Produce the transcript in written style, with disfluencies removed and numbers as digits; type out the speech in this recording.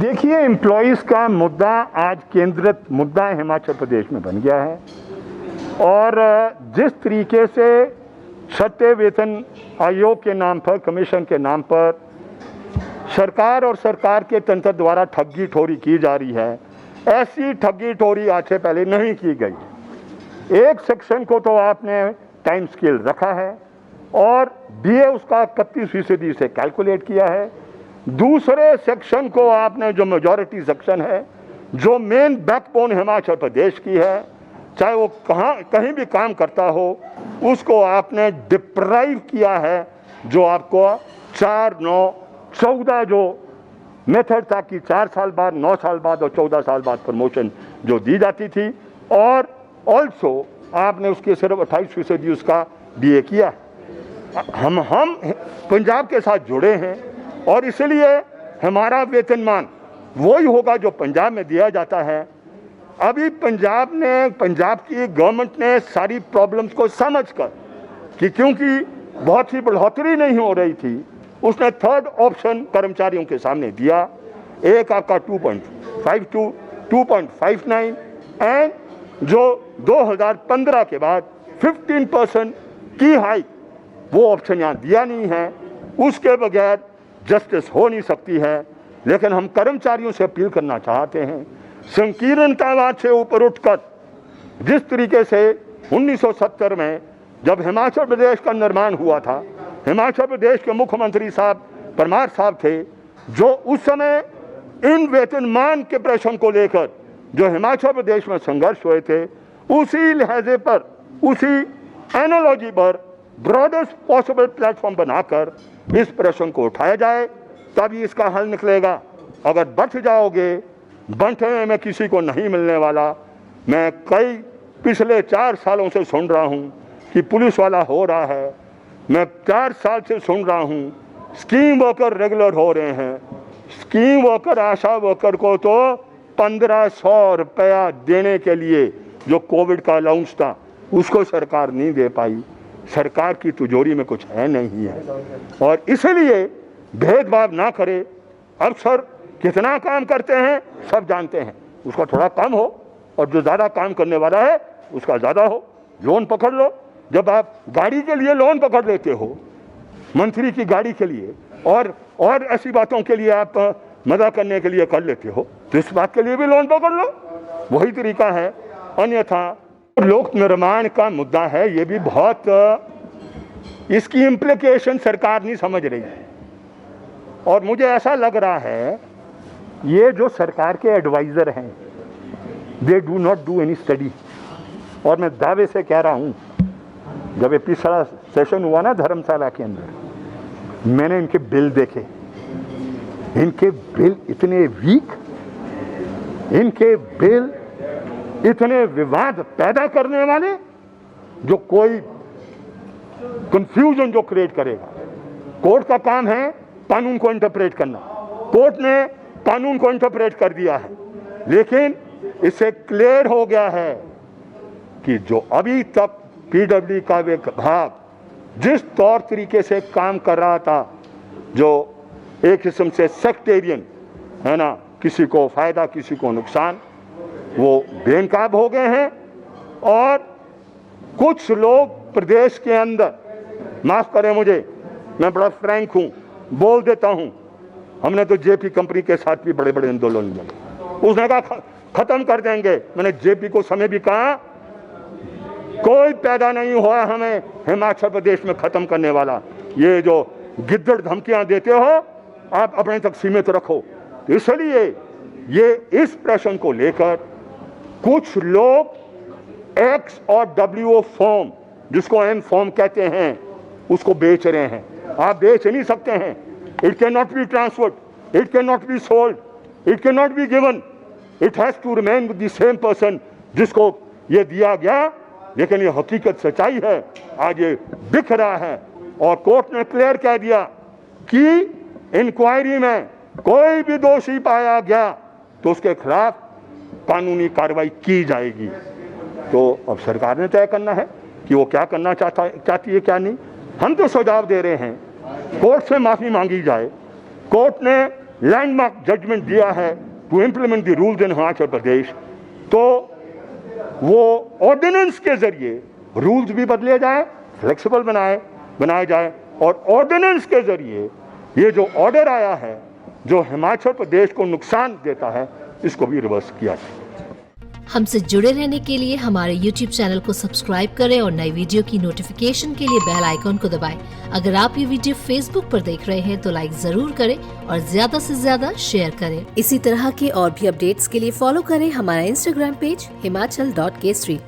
देखिए, एम्प्लॉयज़ का मुद्दा आज केंद्रित मुद्दा हिमाचल प्रदेश में बन गया है और जिस तरीके से छठे वेतन आयोग के नाम पर, कमीशन के नाम पर सरकार और सरकार के तंत्र द्वारा ठगी ठोरी की जा रही है, ऐसी ठगी ठोरी आज से पहले नहीं की गई। एक सेक्शन को तो आपने टाइम स्केल रखा है और डीए उसका 31% से कैलकुलेट किया है। दूसरे सेक्शन को आपने, जो मेजॉरिटी सेक्शन है, जो मेन बैकबोन हिमाचल प्रदेश की है, चाहे वो कहीं भी काम करता हो, उसको आपने डिप्राइव किया है। जो आपको 4, 9, 14 जो मेथड था कि 4 साल बाद, 9 साल बाद और 14 साल बाद प्रमोशन जो दी जाती थी, और ऑल्सो आपने उसके सिर्फ 28% उसका डीए किया। हम पंजाब के साथ जुड़े हैं और इसलिए हमारा वेतनमान वही होगा जो पंजाब में दिया जाता है। अभी पंजाब की गवर्नमेंट ने सारी प्रॉब्लम्स को समझकर कि क्योंकि बहुत ही बढ़ोतरी नहीं हो रही थी, उसने थर्ड ऑप्शन कर्मचारियों के सामने दिया। एक आपका 2.52, 2.59 एंड जो 2015 के बाद 15% की हाइक, वो ऑप्शन यहाँ दिया नहीं है। उसके बगैर जस्टिस हो नहीं सकती है। लेकिन हम कर्मचारियों से अपील करना चाहते हैं, संकीर्णतावाद से ऊपर उठकर जिस तरीके से 1970 में जब हिमाचल प्रदेश का निर्माण हुआ था, हिमाचल प्रदेश के मुख्यमंत्री साहब परमार साहब थे, जो उस समय इन वेतनमान के प्रश्न को लेकर जो हिमाचल प्रदेश में संघर्ष हुए थे, उसी लहजे पर, उसी एनालॉजी पर ब्रॉडेस्ट पॉसिबल प्लेटफॉर्म बनाकर इस प्रश्न को उठाया जाए, तभी इसका हल निकलेगा। अगर बच जाओगे, बंटने में किसी को नहीं मिलने वाला। मैं कई पिछले 4 सालों से सुन रहा हूं कि पुलिस वाला हो रहा है। मैं 4 साल से सुन रहा हूं स्कीम वर्कर रेगुलर हो रहे हैं। स्कीम वर्कर, आशा वर्कर को तो 1500 रुपया देने के लिए जो कोविड का अलाउंस था, उसको सरकार नहीं दे पाई। सरकार की तिजोरी में कुछ है नहीं है और इसलिए भेदभाव ना करे। अफसर कितना काम करते हैं सब जानते हैं, उसका थोड़ा कम हो और जो ज़्यादा काम करने वाला है उसका ज़्यादा हो। लोन पकड़ लो, जब आप गाड़ी के लिए लोन पकड़ लेते हो, मंत्री की गाड़ी के लिए और ऐसी बातों के लिए आप मजा करने के लिए कर लेते हो, तो इस बात के लिए भी लोन पकड़ लो। वही तरीका है। अन्यथा लोक निर्माण का मुद्दा है, ये भी बहुत, इसकी इम्प्लीकेशन सरकार नहीं समझ रही है और मुझे ऐसा लग रहा है ये जो सरकार के एडवाइज़र हैं, they do not do any study. और मैं दावे से कह रहा हूँ, जब ये पिछला सेशन हुआ ना धर्मशाला के अंदर, मैंने इनके बिल देखे। इनके बिल इतने वीक, इनके बिल इतने विवाद पैदा करने वाले, जो कोई कंफ्यूजन जो क्रिएट करेगा। कोर्ट का काम है कानून को इंटरप्रेट करना। कोर्ट ने कानून को इंटरप्रेट कर दिया है, लेकिन इससे क्लियर हो गया है कि जो अभी तक पीडब्ल्यूडी का विभाग जिस तौर तरीके से काम कर रहा था, जो एक किस्म से सेक्टेरियन है ना, किसी को फायदा किसी को नुकसान, वो बेनकाब हो गए हैं। और कुछ लोग प्रदेश के अंदर, माफ करें मुझे, मैं बड़ा फ्रैंक हूं, बोल देता हूं, हमने तो जेपी कंपनी के साथ भी बड़े बड़े आंदोलन किए। उसने कहा खत्म कर देंगे। मैंने जेपी को समय भी कहा, कोई पैदा नहीं हुआ हमें हिमाचल प्रदेश में खत्म करने वाला। ये जो गिद्दड़ धमकियां देते हो, आप अपने तक सीमित रखो। इसलिए ये इस प्रश्न को लेकर कुछ लोग एक्स और डब्ल्यूओ फॉर्म, जिसको एम फॉर्म कहते हैं, उसको बेच रहे हैं। आप बेच नहीं सकते हैं। It can not be transferred, it can not be sold, it can not be given, it has to remain with the same person जिसको ये दिया गया। लेकिन ये हकीकत सच्चाई है, आज ये दिख रहा है। और कोर्ट ने क्लियर कह दिया कि इंक्वायरी में कोई भी दोषी पाया गया तो उसके खिलाफ कानूनी कार्रवाई की जाएगी। तो अब सरकार ने तय करना है कि वो क्या करना चाहती है, क्या नहीं। हम तो सुझाव दे रहे हैं कोर्ट से माफ़ी मांगी जाए। कोर्ट ने लैंडमार्क जजमेंट दिया है to implement the rules in Himachal Pradesh, तो वो ऑर्डिनेंस के जरिए रूल्स भी बदले जाए, फ्लेक्सिबल बनाए जाए, और ऑर्डिनेंस के जरिए ये जो ऑर्डर आया है जो हिमाचल प्रदेश को नुकसान देता है, इसको भी रिवर्स किया जाए। हमसे जुड़े रहने के लिए हमारे YouTube चैनल को सब्सक्राइब करें और नई वीडियो की नोटिफिकेशन के लिए बेल आइकॉन को दबाएं। अगर आप ये वीडियो Facebook पर देख रहे हैं तो लाइक जरूर करें और ज्यादा से ज्यादा शेयर करें। इसी तरह के और भी अपडेट्स के लिए फॉलो करें हमारा Instagram पेज himachal.kesari।